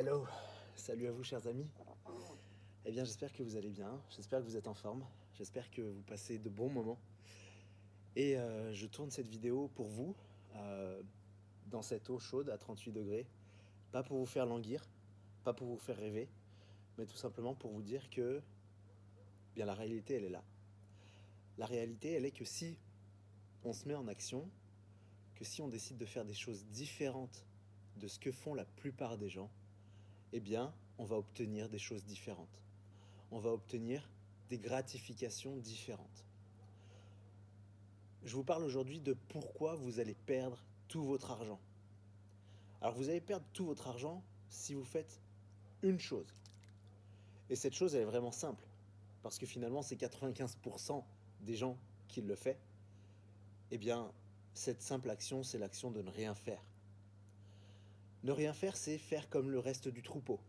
Hello, salut à vous chers amis. Eh bien j'espère que vous allez bien, j'espère que vous êtes en forme, j'espère que vous passez de bons moments. Et je tourne cette vidéo pour vous, euh, dans cette eau chaude à 38 degrés. Pas pour vous faire languir, pas pour vous faire rêver, mais tout simplement pour vous dire que bien la réalité elle est là. La réalité elle est que si on se met en action, que si on décide de faire des choses différentes de ce que font la plupart des gens, eh bien on va obtenir des choses différentes. On va obtenir des gratifications différentes. Je vous parle aujourd'hui de pourquoi vous allez perdre tout votre argent. Alors vous allez perdre tout votre argent si vous faites une chose. Et cette chose, elle est vraiment simple. Parce que finalement, c'est 95% des gens qui le font. Eh bien, cette simple action, c'est l'action de ne rien faire. Ne rien faire, c'est faire comme le reste du troupeau.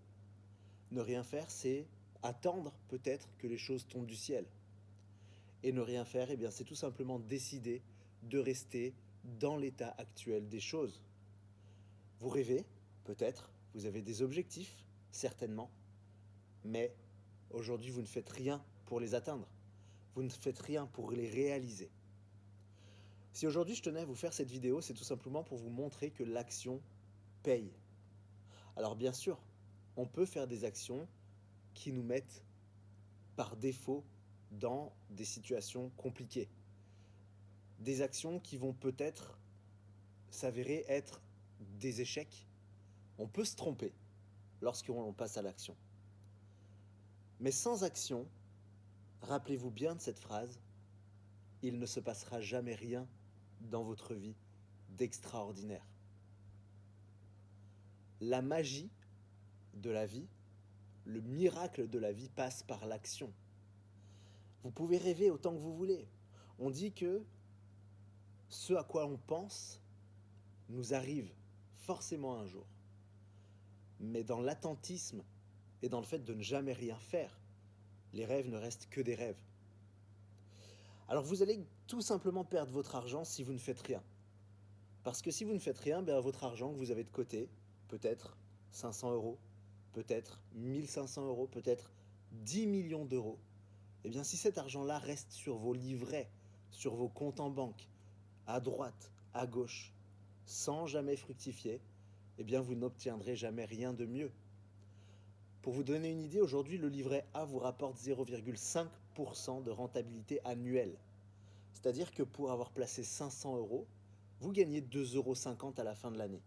Ne rien faire, c'est attendre peut-être que les choses tombent du ciel. Et ne rien faire, eh bien, c'est tout simplement décider de rester dans l'état actuel des choses. Vous rêvez, peut-être, vous avez des objectifs, certainement, mais aujourd'hui, vous ne faites rien pour les atteindre. Vous ne faites rien pour les réaliser. Si aujourd'hui je tenais à vous faire cette vidéo, c'est tout simplement pour vous montrer que l'action paye. Alors bien sûr, on peut faire des actions qui nous mettent par défaut dans des situations compliquées. Des actions qui vont peut-être s'avérer être des échecs. On peut se tromper lorsqu'on passe à l'action. Mais sans action, rappelez-vous bien de cette phrase, il ne se passera jamais rien dans votre vie d'extraordinaire. La magie de la vie, le miracle de la vie passe par l'action. Vous pouvez rêver autant que vous voulez. On dit que ce à quoi on pense nous arrive forcément un jour. Mais dans l'attentisme et dans le fait de ne jamais rien faire, les rêves ne restent que des rêves. Alors vous allez tout simplement perdre votre argent si vous ne faites rien. Parce que si vous ne faites rien, ben votre argent que vous avez de côté, peut-être 500 euros, peut-être 1500 euros, peut-être 10 millions d'euros, eh bien si cet argent-là reste sur vos livrets, sur vos comptes en banque, à droite, à gauche, sans jamais fructifier, eh bien vous n'obtiendrez jamais rien de mieux. Pour vous donner une idée, aujourd'hui, le livret A vous rapporte 0,5% de rentabilité annuelle. C'est-à-dire que pour avoir placé 500 euros, vous gagnez 2,50 € à la fin de l'année.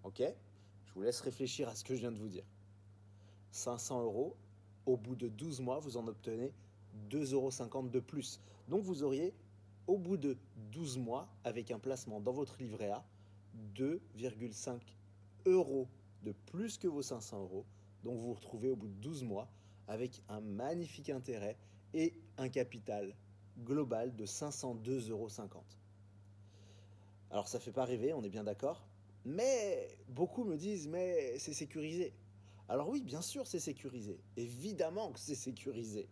Ok? Je vous laisse réfléchir à ce que je viens de vous dire. 500 euros, au bout de 12 mois, vous en obtenez 2,50 € de plus. Donc vous auriez, au bout de 12 mois, avec un placement dans votre livret A, 2,5 € de plus que vos 500 euros. Donc vous vous retrouvez au bout de 12 mois avec un magnifique intérêt et un capital global de 502,50 €. Alors ça fait pas rêver, on est bien d'accord, mais beaucoup me disent mais c'est sécurisé. Alors oui, bien sûr c'est sécurisé, évidemment que c'est sécurisé,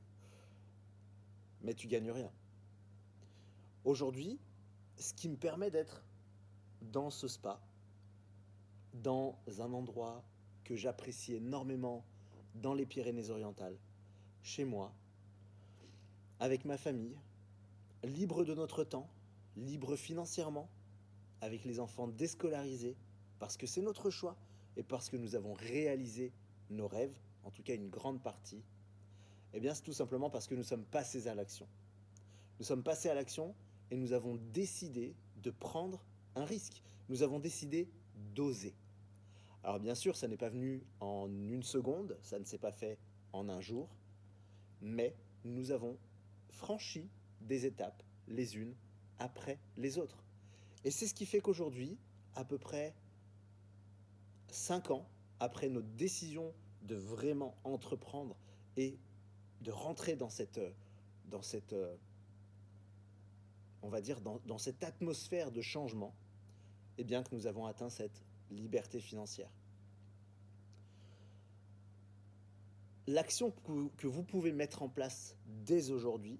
mais tu gagnes rien. Aujourd'hui, ce qui me permet d'être dans ce spa, dans un endroit que j'apprécie énormément dans les Pyrénées-Orientales, chez moi, avec ma famille, libre de notre temps, libre financièrement, avec les enfants déscolarisés, parce que c'est notre choix et parce que nous avons réalisé nos rêves, en tout cas une grande partie, eh bien c'est tout simplement parce que nous sommes passés à l'action. Nous sommes passés à l'action et nous avons décidé de prendre un risque. Nous avons décidé d'oser. Alors bien sûr, ça n'est pas venu en une seconde, ça ne s'est pas fait en un jour, mais nous avons franchi des étapes les unes après les autres. Et c'est ce qui fait qu'aujourd'hui, à peu près 5 ans après notre décision de vraiment entreprendre et de rentrer dans cette on va dire, dans cette atmosphère de changement, eh bien que nous avons atteint cette liberté financière. L'action que vous pouvez mettre en place dès aujourd'hui,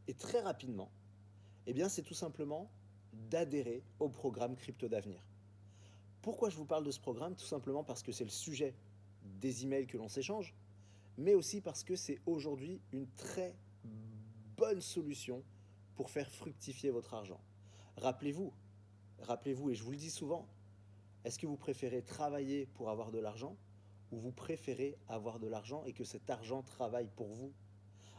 et très rapidement, eh bien c'est tout simplement d'adhérer au programme Crypto d'Avenir. Pourquoi je vous parle de ce programme? Tout simplement parce que c'est le sujet des emails que l'on s'échange, mais aussi parce que c'est aujourd'hui une très bonne solution pour faire fructifier votre argent. Rappelez-vous, rappelez-vous, et je vous le dis souvent, est-ce que vous préférez travailler pour avoir de l'argent ou vous préférez avoir de l'argent et que cet argent travaille pour vous?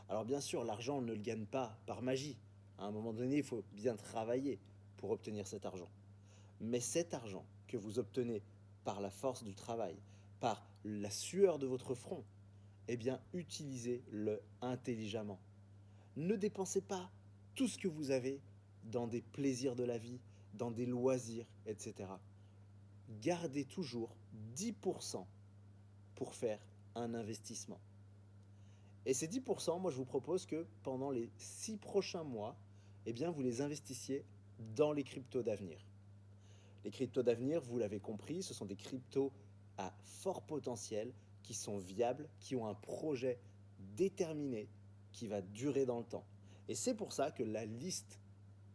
Alors bien sûr, l'argent, on ne le gagne pas par magie. À un moment donné, il faut bien travailler pour obtenir cet argent. Mais cet argent que vous obtenez par la force du travail, par la sueur de votre front, eh bien, utilisez-le intelligemment. Ne dépensez pas tout ce que vous avez dans des plaisirs de la vie, dans des loisirs, etc. Gardez toujours 10% pour faire un investissement. Et ces 10%, moi je vous propose que pendant les 6 prochains mois, eh bien, vous les investissiez dans les cryptos d'avenir. Les cryptos d'avenir, vous l'avez compris, ce sont des cryptos à fort potentiel, qui sont viables, qui ont un projet déterminé, qui va durer dans le temps. Et c'est pour ça que la liste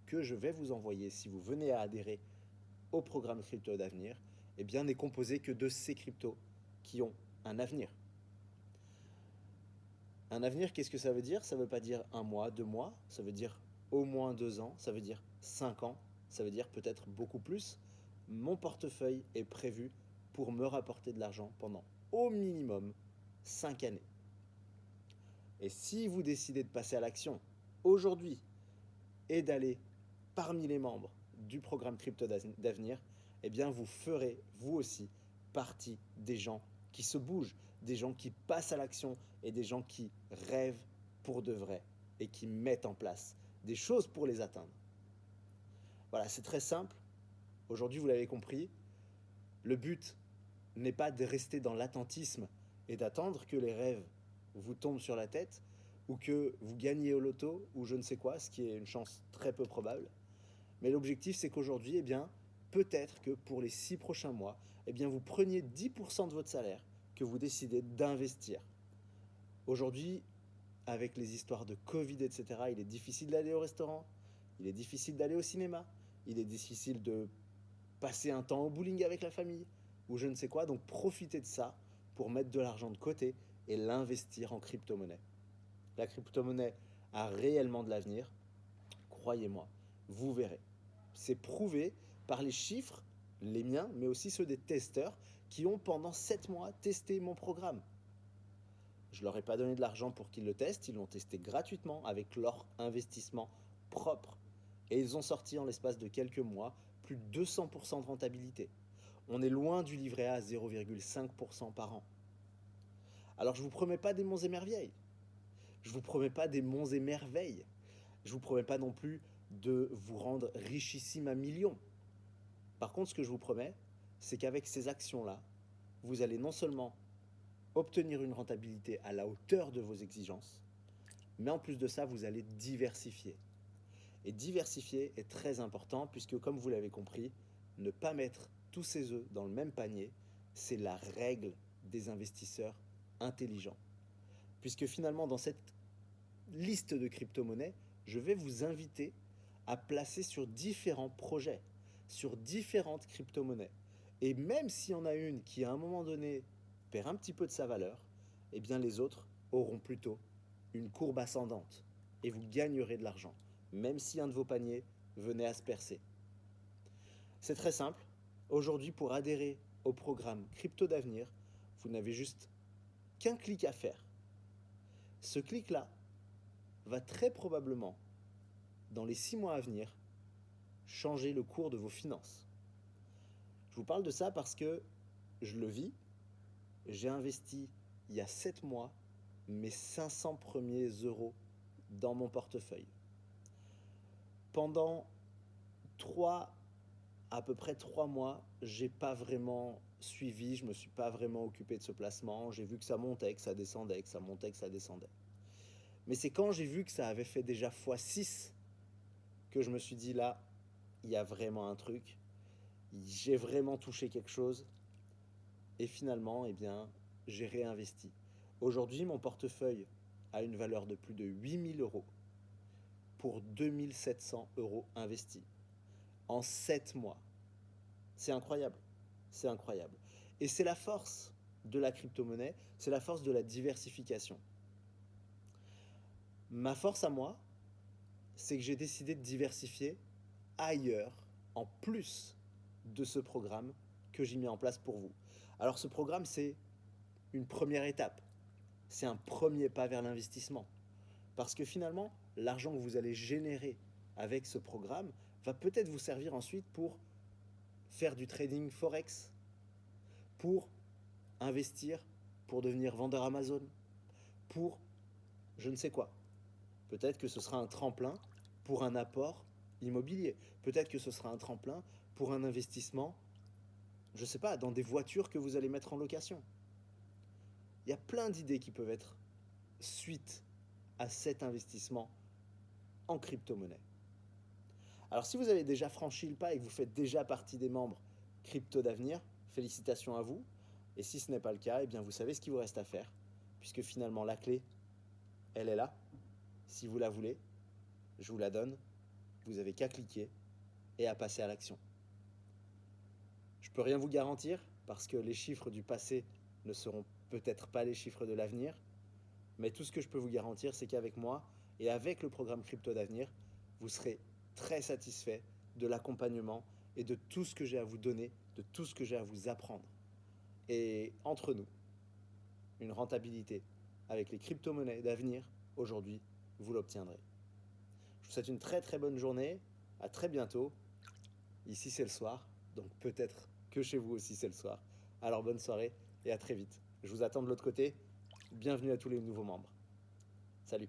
que je vais vous envoyer, si vous venez à adhérer au programme crypto d'avenir, eh bien, n'est composée que de ces cryptos qui ont un avenir. Un avenir, qu'est-ce que ça veut dire? Ça ne veut pas dire 1 mois, 2 mois, ça veut dire au moins 2 ans, ça veut dire 5 ans, ça veut dire peut-être beaucoup plus. Mon portefeuille est prévu pour me rapporter de l'argent pendant au minimum 5 années. Et si vous décidez de passer à l'action aujourd'hui et d'aller parmi les membres du programme crypto d'avenir, eh bien vous ferez vous aussi partie des gens qui se bougent, des gens qui passent à l'action et des gens qui rêvent pour de vrai et qui mettent en place des choses pour les atteindre. Voilà, c'est très simple. Aujourd'hui, vous l'avez compris, le but n'est pas de rester dans l'attentisme et d'attendre que les rêves vous tombent sur la tête ou que vous gagnez au loto ou je ne sais quoi, ce qui est une chance très peu probable. Mais l'objectif, c'est qu'aujourd'hui, eh bien, peut-être que pour les 6 prochains mois, eh bien, vous preniez 10% de votre salaire que vous décidez d'investir. Aujourd'hui, avec les histoires de Covid, etc., il est difficile d'aller au restaurant, il est difficile d'aller au cinéma, il est difficile de passer un temps au bowling avec la famille, ou je ne sais quoi. Donc profitez de ça pour mettre de l'argent de côté et l'investir en crypto-monnaie. La crypto-monnaie a réellement de l'avenir, croyez-moi, vous verrez. C'est prouvé par les chiffres, les miens, mais aussi ceux des testeurs qui ont pendant 7 mois testé mon programme. Je ne leur ai pas donné de l'argent pour qu'ils le testent, ils l'ont testé gratuitement avec leur investissement propre. Et ils ont sorti en l'espace de quelques mois plus de 200% de rentabilité. On est loin du livret A à 0,5% par an. Alors je ne vous promets pas des monts et merveilles. Je ne vous promets pas des monts et merveilles. Je ne vous promets pas non plus de vous rendre richissime à millions. Par contre, ce que je vous promets, c'est qu'avec ces actions-là, vous allez non seulement obtenir une rentabilité à la hauteur de vos exigences, mais en plus de ça, vous allez diversifier. Et diversifier est très important puisque, comme vous l'avez compris, ne pas mettre tous ses œufs dans le même panier, c'est la règle des investisseurs intelligents. Puisque finalement, dans cette liste de crypto-monnaies, je vais vous inviter à placer sur différents projets, sur différentes crypto-monnaies. Et même s'il y en a une qui, à un moment donné, perd un petit peu de sa valeur, eh bien les autres auront plutôt une courbe ascendante et vous gagnerez de l'argent, même si un de vos paniers venait à se percer. C'est très simple. Aujourd'hui, pour adhérer au programme Crypto d'avenir, vous n'avez juste qu'un clic à faire. Ce clic-là va très probablement, dans les 6 mois à venir, changer le cours de vos finances. Je vous parle de ça parce que je le vis. J'ai investi il y a 7 mois mes 500 premiers euros dans mon portefeuille. Pendant à peu près 3 mois, j'ai pas vraiment suivi, je me suis pas vraiment occupé de ce placement. J'ai vu que ça montait, que ça descendait, que ça montait, que ça descendait. Mais c'est quand j'ai vu que ça avait fait déjà x6 que je me suis dit là, il y a vraiment un truc. J'ai vraiment touché quelque chose. Et finalement, eh bien, j'ai réinvesti. Aujourd'hui, mon portefeuille a une valeur de plus de 8 000 euros pour 2 700 euros investis en 7 mois. C'est incroyable. C'est incroyable. Et c'est la force de la crypto-monnaie, c'est la force de la diversification. Ma force à moi, c'est que j'ai décidé de diversifier ailleurs, en plus de ce programme que j'ai mis en place pour vous. Alors ce programme, c'est une première étape. C'est un premier pas vers l'investissement. Parce que finalement, l'argent que vous allez générer avec ce programme va peut-être vous servir ensuite pour faire du trading forex, pour investir, pour devenir vendeur Amazon, pour je ne sais quoi. Peut-être que ce sera un tremplin pour un apport immobilier. Peut-être que ce sera un tremplin pour un investissement, je ne sais pas, dans des voitures que vous allez mettre en location. Il y a plein d'idées qui peuvent être suite à cet investissement en crypto-monnaie. Alors si vous avez déjà franchi le pas et que vous faites déjà partie des membres Crypto d'Avenir, félicitations à vous. Et si ce n'est pas le cas, eh bien vous savez ce qu'il vous reste à faire, puisque finalement la clé, elle est là. Si vous la voulez, je vous la donne. Vous avez qu'à cliquer et à passer à l'action. Je ne peux rien vous garantir, parce que les chiffres du passé ne seront peut-être pas les chiffres de l'avenir, mais tout ce que je peux vous garantir, c'est qu'avec moi et avec le programme Crypto d'Avenir, vous serez très satisfait de l'accompagnement et de tout ce que j'ai à vous donner, de tout ce que j'ai à vous apprendre. Et entre nous, une rentabilité avec les crypto-monnaies d'avenir, aujourd'hui, vous l'obtiendrez. Je vous souhaite une très très bonne journée, à très bientôt. Ici c'est le soir, donc peut-être que chez vous aussi c'est le soir. Alors bonne soirée et à très vite. Je vous attends de l'autre côté. Bienvenue à tous les nouveaux membres. Salut.